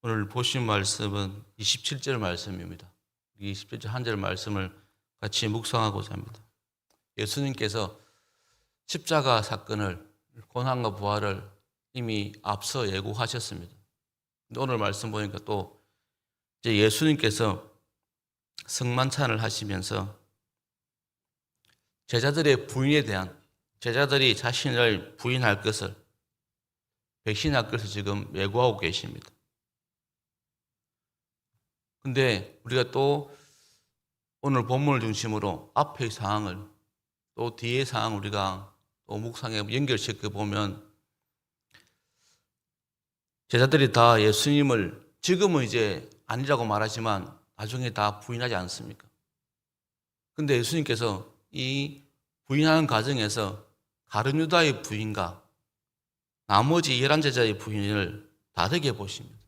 오늘 보신 말씀은 27절 말씀입니다. 27절 한 절 말씀을 같이 묵상하고자 합니다. 예수님께서 십자가 사건을, 고난과 부활을 이미 앞서 예고하셨습니다. 오늘 말씀 보니까 또 이제 예수님께서 성만찬을 하시면서 제자들의 부인에 대한, 제자들이 자신을 부인할 것을, 배신할 것을 지금 예고하고 계십니다. 근데 우리가 또 오늘 본문을 중심으로 앞의 상황을, 또 뒤의 상황을 우리가 또 묵상에 연결시켜 보면, 제자들이 다 예수님을 지금은 이제 아니라고 말하지만 나중에 다 부인하지 않습니까? 근데 예수님께서 이 부인하는 과정에서 가룟 유다의 부인과 나머지 11제자의 부인을 다르게 보십니다.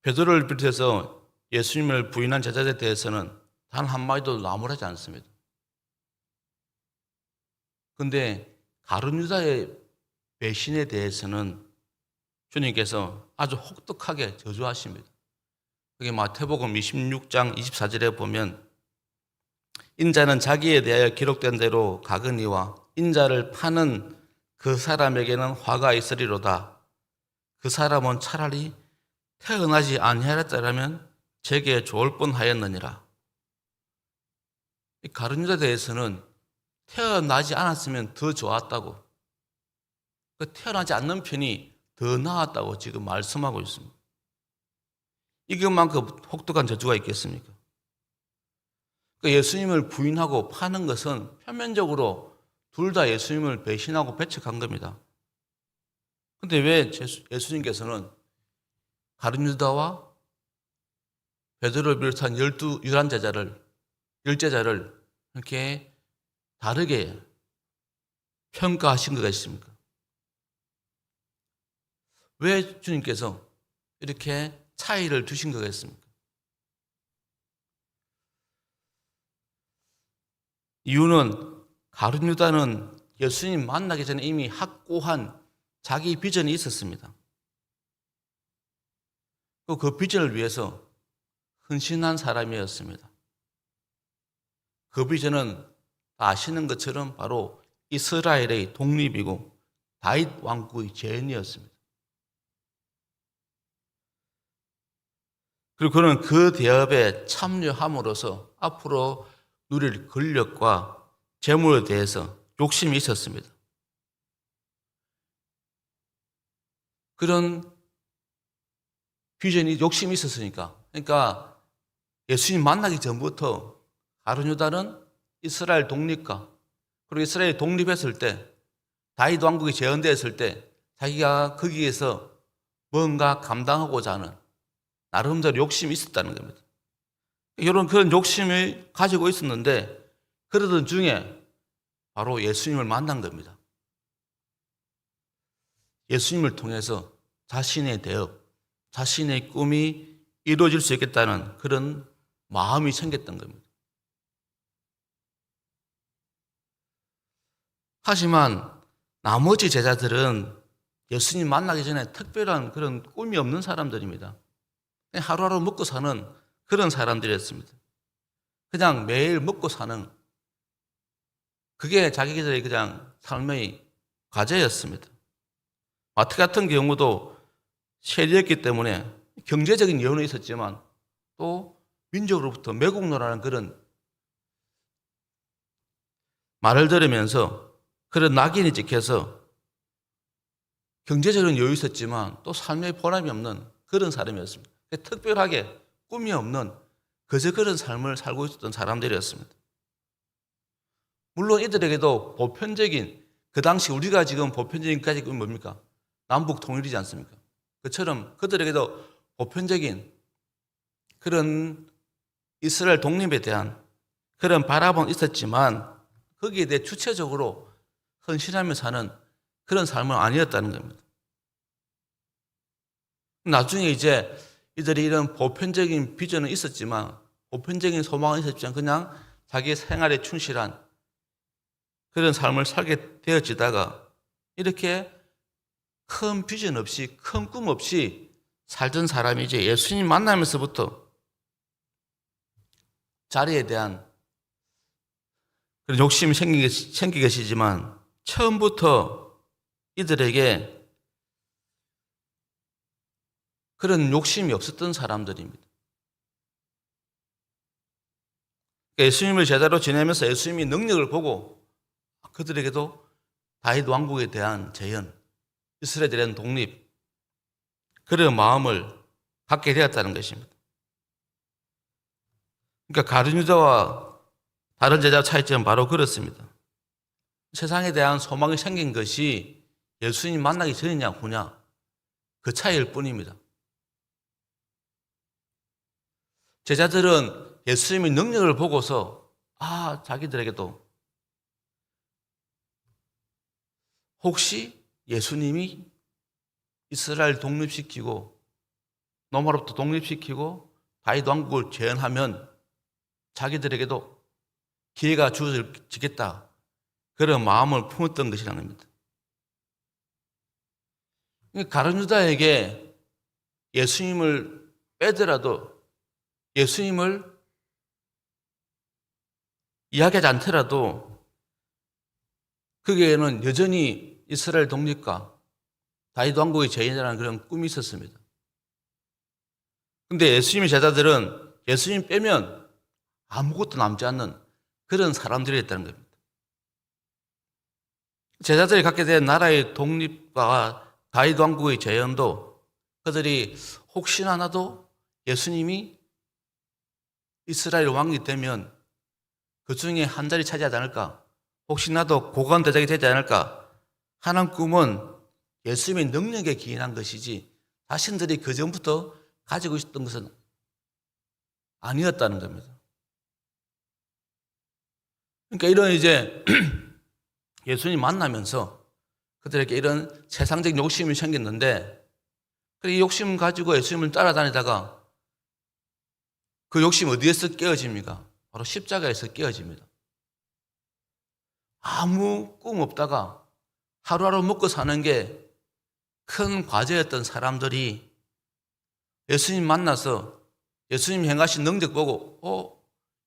베드로를 비롯해서 예수님을 부인한 제자들에 대해서는 단 한마디도 나무라지 않습니다. 그런데 가룟 유다의 배신에 대해서는 주님께서 아주 혹독하게 저주하십니다. 그게 마태복음 26장 24절에 보면, 인자는 자기에 대하여 기록된 대로 가거니와 인자를 파는 그 사람에게는 화가 있으리로다. 그 사람은 차라리 태어나지 아니하였더라면 제게 좋을 뻔하였느니라. 이 가룟 유다에 대해서는 태어나지 않았으면 더 좋았다고, 그 태어나지 않는 편이 더 나았다고 지금 말씀하고 있습니다. 이것만큼 혹독한 저주가 있겠습니까? 예수님을 부인하고 파는 것은 표면적으로 둘 다 예수님을 배신하고 배척한 겁니다. 그런데 왜 예수님께서는 가룟 유다와 베드로를 비롯한 11제자를 이렇게 다르게 평가하신 것가 있습니까? 왜 주님께서 이렇게 차이를 두신 거겠습니까? 이유는 가룟 유다는 예수님 만나기 전에 이미 확고한 자기 비전이 있었습니다. 그 비전을 위해서 헌신한 사람이었습니다. 그 비전은 아시는 것처럼 바로 이스라엘의 독립이고 다윗 왕국의 재현이었습니다. 그리고 그는 그 대업에 참여함으로써 앞으로 누릴 권력과 재물에 대해서 욕심이 있었습니다. 그런 비전이, 욕심이 있었으니까, 그러니까 예수님 만나기 전부터 가룟 유다는 이스라엘 독립과, 그리고 이스라엘이 독립했을 때, 다윗 왕국이 재현되었을 때 자기가 거기에서 뭔가 감당하고자 하는 나름대로 욕심이 있었다는 겁니다. 이런 그런 욕심을 가지고 있었는데, 그러던 중에 바로 예수님을 만난 겁니다. 예수님을 통해서 자신의 대업, 자신의 꿈이 이루어질 수 있겠다는 그런 마음이 생겼던 겁니다. 하지만 나머지 제자들은 예수님 만나기 전에 특별한 그런 꿈이 없는 사람들입니다. 하루하루 먹고 사는 그런 사람들이었습니다. 그냥 매일 먹고 사는, 그게 자기들의 그냥 삶의 과제였습니다. 마태 같은 경우도 세리였기 때문에 경제적인 여유는 있었지만 또 민족으로부터 매국노라는 그런 말을 들으면서 그런 낙인이 찍혀서 경제적인 여유 있었지만 또 삶의 보람이 없는 그런 사람이었습니다. 특별하게 꿈이 없는 그저 그런 삶을 살고 있었던 사람들이었습니다. 물론 이들에게도 보편적인, 그 당시 우리가 지금 보편적인 까지 꿈이 뭡니까? 남북 통일이지 않습니까? 그처럼 그들에게도 보편적인 그런 이스라엘 독립에 대한 그런 바람은 있었지만 거기에 대해 주체적으로 헌신하며 사는 그런 삶은 아니었다는 겁니다. 나중에 이제 이들이 이런 보편적인 비전은 있었지만, 보편적인 소망은 있었지만 그냥 자기 생활에 충실한 그런 삶을 살게 되어지다가 이렇게 큰 비전 없이, 큰 꿈 없이 살던 사람이 이제 예수님 만나면서부터 자리에 대한 그런 욕심이 생기게 되시지만 처음부터 이들에게 그런 욕심이 없었던 사람들입니다. 예수님을 제자로 지내면서 예수님이 능력을 보고 그들에게도 다윗 왕국에 대한 재현, 이스라엘에 대한 독립, 그런 마음을 갖게 되었다는 것입니다. 그러니까 가룟 유다와 다른 제자 차이점은 바로 그렇습니다. 세상에 대한 소망이 생긴 것이 예수님 만나기 전이냐 후냐 그 차이일 뿐입니다. 제자들은 예수님의 능력을 보고서 자기들에게도 혹시 예수님이 이스라엘 독립시키고 로마로부터 독립시키고 다윗 왕국을 재현하면 자기들에게도 기회가 주어지겠다, 그런 마음을 품었던 것이라는 겁니다. 가룟 유다에게 예수님을 빼더라도, 예수님을 이야기하지 않더라도 거기에는 여전히 이스라엘 독립과 다윗 왕국의 재현이라는 그런 꿈이 있었습니다. 그런데 예수님의 제자들은 예수님 빼면 아무것도 남지 않는 그런 사람들이었다는 겁니다. 제자들이 갖게 된 나라의 독립과 다윗 왕국의 재현도 그들이 혹시나 나도 예수님이 이스라엘 왕이 되면 그 중에 한 자리 차지하지 않을까, 혹시나도 고관대장이 되지 않을까 하는 꿈은 예수님의 능력에 기인한 것이지 자신들이 그 전부터 가지고 있었던 것은 아니었다는 겁니다. 그러니까 이런 이제 예수님 만나면서 그들에게 이런 세상적 욕심이 생겼는데, 이 욕심 가지고 예수님을 따라다니다가 그 욕심 어디에서 깨어집니까? 바로 십자가에서 깨어집니다. 아무 꿈 없다가 하루하루 먹고 사는 게 큰 과제였던 사람들이 예수님 만나서 예수님 행하신 능력 보고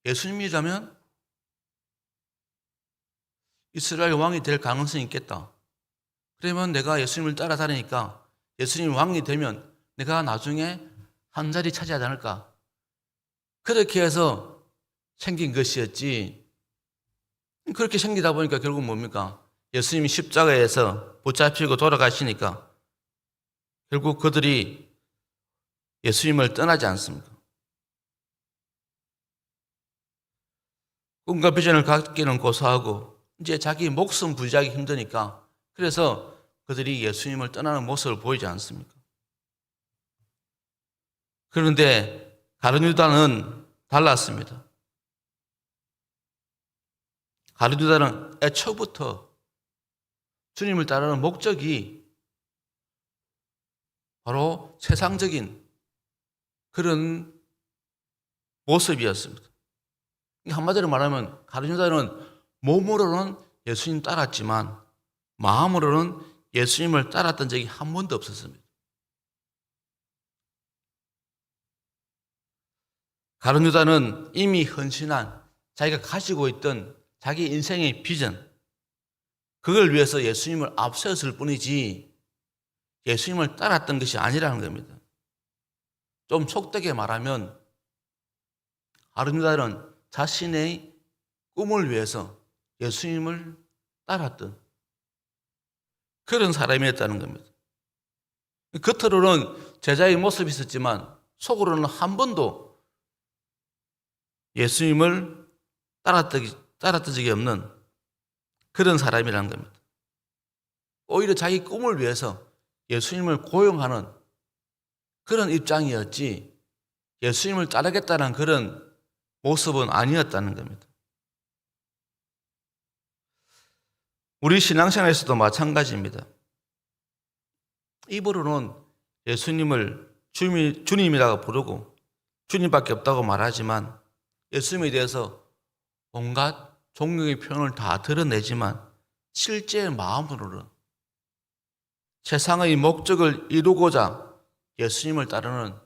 예수님이라면 이스라엘 왕이 될 가능성이 있겠다. 그러면 내가 예수님을 따라다니니까 예수님 왕이 되면 내가 나중에 한 자리 차지하지 않을까. 그렇게 해서 생긴 것이었지. 그렇게 생기다 보니까 결국 뭡니까? 예수님이 십자가에서 붙잡히고 돌아가시니까 결국 그들이 예수님을 떠나지 않습니다. 꿈과 비전을 갖기는 고사하고 이제 자기 목숨 부지하기 힘드니까 그래서 그들이 예수님을 떠나는 모습을 보이지 않습니까? 그런데 가룟 유다는 달랐습니다. 가룟 유다는 애초부터 주님을 따르는 목적이 바로 세상적인 그런 모습이었습니다. 한마디로 말하면 가룟 유다는 몸으로는 예수님 따랐지만 마음으로는 예수님을 따랐던 적이 한 번도 없었습니다. 가룟 유다는 이미 헌신한 자기가 가지고 있던 자기 인생의 비전, 그걸 위해서 예수님을 앞세웠을 뿐이지 예수님을 따랐던 것이 아니라는 겁니다. 좀 속되게 말하면 가룟 유다는 자신의 꿈을 위해서 예수님을 따랐던 그런 사람이었다는 겁니다. 겉으로는 제자의 모습이 있었지만 속으로는 한 번도 예수님을 따랐던 적이 없는 그런 사람이라는 겁니다. 오히려 자기 꿈을 위해서 예수님을 고용하는 그런 입장이었지 예수님을 따르겠다는 그런 모습은 아니었다는 겁니다. 우리 신앙생활에서도 마찬가지입니다. 입으로는 예수님을 주님이라고 부르고 주님밖에 없다고 말하지만 예수님에 대해서 온갖 존경의 표현을 다 드러내지만 실제 마음으로는 세상의 목적을 이루고자 예수님을 따르는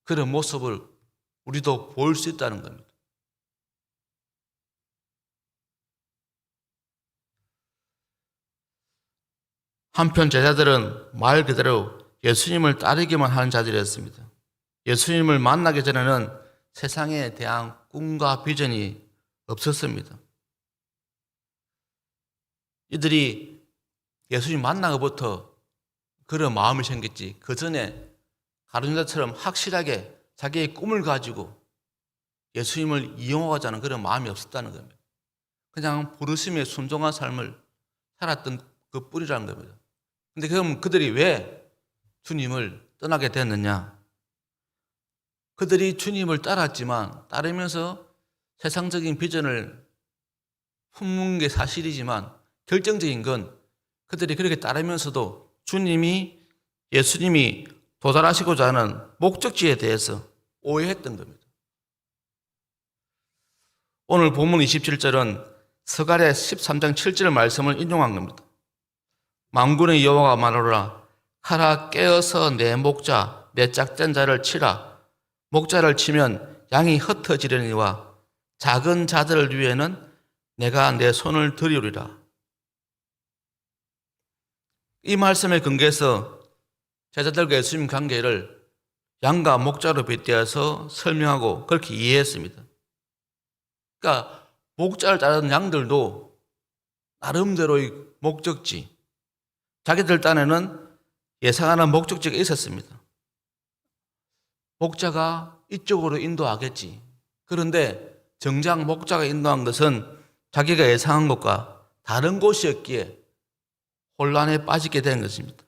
그런 모습을 우리도 볼 수 있다는 겁니다. 한편 제자들은 말 그대로 예수님을 따르기만 하는 자들이었습니다. 예수님을 만나기 전에는 세상에 대한 꿈과 비전이 없었습니다. 이들이 예수님 만나고부터 그런 마음이 생겼지, 그 전에 가룟유다처럼 확실하게 자기의 꿈을 가지고 예수님을 이용하고자 하는 그런 마음이 없었다는 겁니다. 그냥 부르심에 순종한 삶을 살았던 그 뿌리라는 겁니다. 근데 그럼 그들이 왜 주님을 떠나게 됐느냐? 그들이 주님을 따랐지만, 따르면서 세상적인 비전을 품는 게 사실이지만, 결정적인 건 그들이 그렇게 따르면서도 예수님이 도달하시고자 하는 목적지에 대해서 오해했던 겁니다. 오늘 본문 27절은 스가랴 13장 7절 말씀을 인용한 겁니다. 만군의 여호와가 말하노라. 하라, 깨어서 내 목자 내 짝된 자를 치라. 목자를 치면 양이 흩어지려니와 작은 자들을 위해는 내가 내 손을 들이우리라. 이 말씀의 근거에서 제자들과 예수님 관계를 양과 목자로 빗대어서 설명하고 그렇게 이해했습니다. 그러니까 목자를 따르는 양들도 나름대로의 목적지, 자기들 딴에는 예상하는 목적지가 있었습니다. 목자가 이쪽으로 인도하겠지. 그런데 정작 목자가 인도한 것은 자기가 예상한 것과 다른 곳이었기에 혼란에 빠지게 된 것입니다.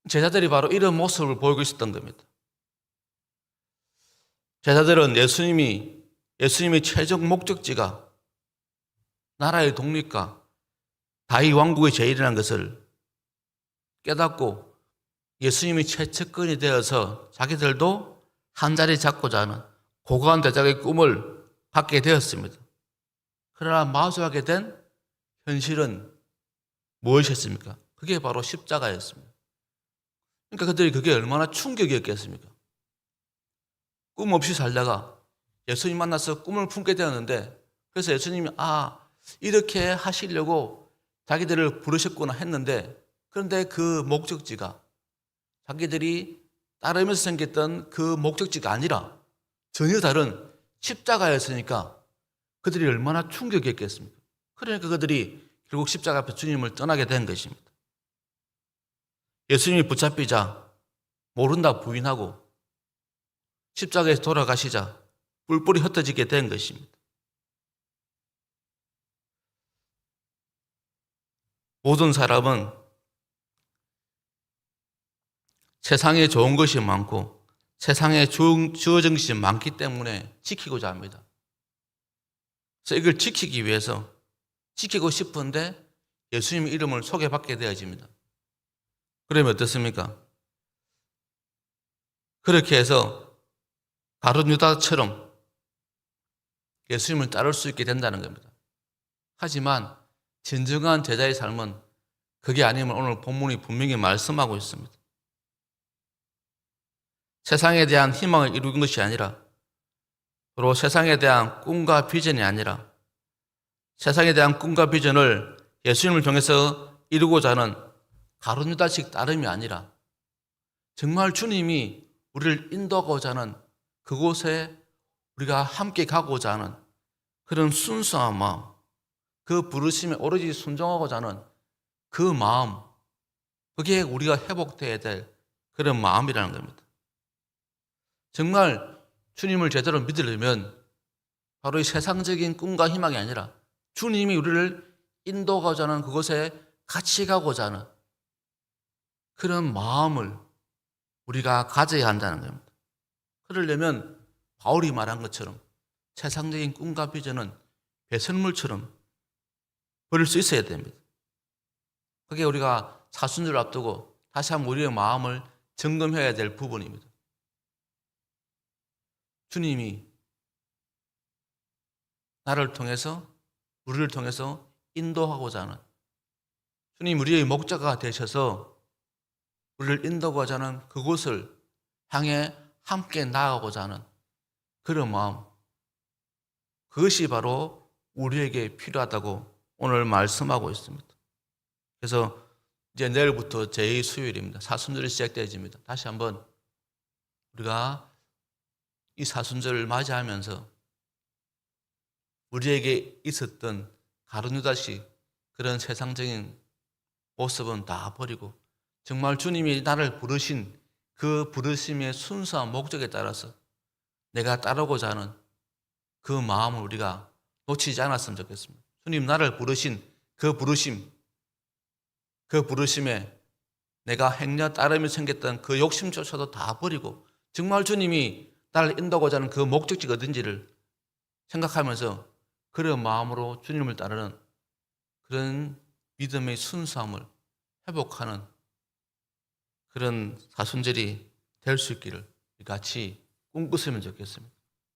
제자들이 바로 이런 모습을 보이고 있었던 겁니다. 제자들은 예수님의 최종 목적지가 나라의 독립과 다윗 왕국의 제일이라는 것을 깨닫고 예수님이 최측근이 되어서 자기들도 한 자리 잡고자 하는 고고한 대작의 꿈을 갖게 되었습니다. 그러나 마주하게 된 현실은 무엇이었습니까? 그게 바로 십자가였습니다. 그러니까 그들이 그게 얼마나 충격이었겠습니까? 꿈 없이 살다가 예수님 만나서 꿈을 품게 되었는데, 그래서 예수님이 이렇게 하시려고 자기들을 부르셨구나 했는데, 그런데 그 목적지가 자기들이 따르면서 생겼던 그 목적지가 아니라 전혀 다른 십자가였으니까 그들이 얼마나 충격이었겠습니까? 그러니까 그들이 결국 십자가 앞에 주님을 떠나게 된 것입니다. 예수님이 붙잡히자 모른다 부인하고 십자가에서 돌아가시자 뿔뿔이 흩어지게 된 것입니다. 모든 사람은 세상에 좋은 것이 많고 세상에 주어진 것이 많기 때문에 지키고자 합니다. 그래서 이걸 지키기 위해서 지키고 싶은데 예수님의 이름을 소개받게 되어집니다. 그러면 어떻습니까? 그렇게 해서 가룟유다처럼 예수님을 따를 수 있게 된다는 겁니다. 하지만 진정한 제자의 삶은 그게 아니면 오늘 본문이 분명히 말씀하고 있습니다. 세상에 대한 희망을 이루는 것이 아니라, 그리고 세상에 대한 꿈과 비전이 아니라, 세상에 대한 꿈과 비전을 예수님을 통해서 이루고자 하는 가룟유다식 따름이 아니라 정말 주님이 우리를 인도하고자 하는 그곳에 우리가 함께 가고자 하는 그런 순수한 마음, 그 부르심에 오로지 순종하고자 하는 그 마음, 그게 우리가 회복되어야 될 그런 마음이라는 겁니다. 정말 주님을 제대로 믿으려면 바로 이 세상적인 꿈과 희망이 아니라 주님이 우리를 인도하고자 하는 그곳에 같이 가고자 하는 그런 마음을 우리가 가져야 한다는 겁니다. 그러려면 바울이 말한 것처럼 세상적인 꿈과 비전은 배설물처럼 버릴 수 있어야 됩니다. 그게 우리가 사순절을 앞두고 다시 한번 우리의 마음을 점검해야 될 부분입니다. 주님이 나를 통해서, 우리를 통해서 인도하고자 하는, 주님 우리의 목자가 되셔서 우리를 인도하고자 하는 그곳을 향해 함께 나아가고자 하는 그런 마음, 그것이 바로 우리에게 필요하다고 오늘 말씀하고 있습니다. 그래서 이제 내일부터 제2수요일입니다. 사순절이 시작되어집니다. 다시 한번 우리가 이 사순절을 맞이하면서 우리에게 있었던 가룟유다식 그런 세상적인 모습은 다 버리고 정말 주님이 나를 부르신 그 부르심의 순수한 목적에 따라서 내가 따르고자 하는 그 마음을 우리가 놓치지 않았으면 좋겠습니다. 주님 나를 부르신 그 부르심에 내가 행여 따름이 생겼던 그 욕심조차도 다 버리고 정말 주님이 나를 인도하고자 하는 그 목적지가 어딘지를 생각하면서 그런 마음으로 주님을 따르는 그런 믿음의 순수함을 회복하는 그런 사순절이 될 수 있기를 같이 꿈꾸시면 좋겠습니다.